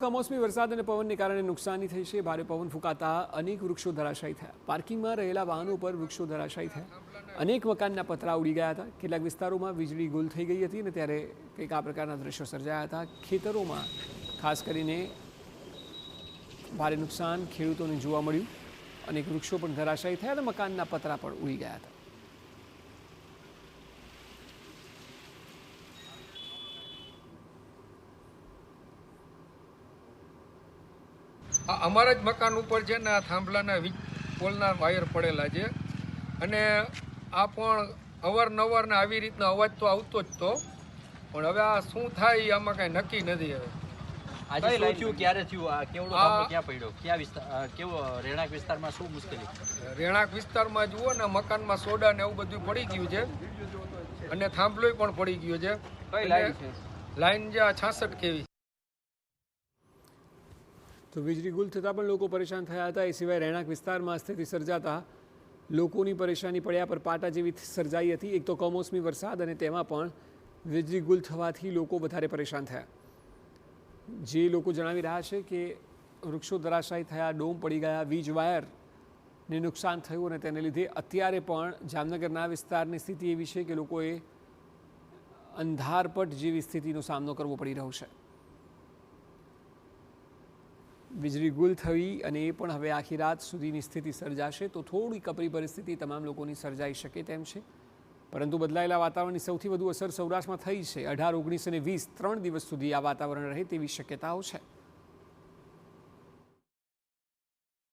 કમોસમી વરસાદ અને પવનને કારણે નુકસાની થઈ છે। ભારે પવન ફૂંકાતા અનેક વૃક્ષો ધરાશાયી થયા। પાર્કિંગમાં રહેલા વાહનો પર વૃક્ષો ધરાશાયી થયા। અનેક મકાનના પતરા ઉડી ગયા હતા। કેટલાક વિસ્તારોમાં વીજળી ગુલ થઈ ગઈ હતી અને ત્યારે કંઈક આ પ્રકારના દ્રશ્યો સર્જાયા હતા। ખેતરોમાં ખાસ કરીને ભારે નુકસાન ખેડૂતોને જોવા મળ્યું। અનેક વૃક્ષો પણ ધરાશાયી થયા અને મકાનના પતરા પણ ઉડી ગયા હતા। અમારા જ મકાન ઉપર છે ને આ થાંભલાના વીજ પોલના વાયર પડેલા છે અને આ પણ અવારનવાર ને આવી રીતના અવાજ તો આવતો જ તો, પણ હવે આ શું થાય આમાં કાંઈ નક્કી નથી। હવે આજે શું થયું, ક્યારે થયું, આ કેવડો થાંભલો ક્યાં પડ્યો, ક્યાં વિસ્તાર, કેવો રહેણાંક વિસ્તારમાં શું મુશ્કેલી? રહેણાંક વિસ્તારમાં જુઓ ને મકાનમાં સોડા ને એવું બધું પડી ગયું છે અને થાંભલોય પણ પડી ગયો છે। કઈ લાઈન છે? લાઈન જે 66 kV। તો વીજળી ગુલ થતાં પણ લોકો પરેશાન થયા હતા। એ સિવાય રહેણાંક વિસ્તારમાં સ્થિતિ સર્જાતા લોકોની પરેશાની પડ્યા પર પાટા જેવી સર્જાઈ હતી। એક તો કમોસમી વરસાદ અને તેમાં પણ વીજળી ગુલ થવાથી લોકો વધારે પરેશાન થયા। જે લોકો જણાવી રહ્યા છે કે વૃક્ષો ધરાશાયી થયા, ડોમ પડી ગયા, વીજ વાયરને નુકસાન થયું અને તેને લીધે અત્યારે પણ જામનગરના વિસ્તારની સ્થિતિ એવી છે કે લોકોએ અંધારપટ જેવી સ્થિતિનો સામનો કરવો પડી રહ્યો છે। વીજળી ગુલ થઈ અને એ પણ હવે આખી રાત સુધીની સ્થિતિ સર્જાશે તો થોડી કપરી પરિસ્થિતિ તમામ લોકોની સર્જાઈ શકે તેમ છે। પરંતુ બદલાયેલા વાતાવરણની સૌથી વધુ અસર સૌરાષ્ટ્રમાં થઈ છે। 18, 19 અને 20 3 દિવસ સુધી આ વાતાવરણ રહે તેવી શક્યતાઓ છે।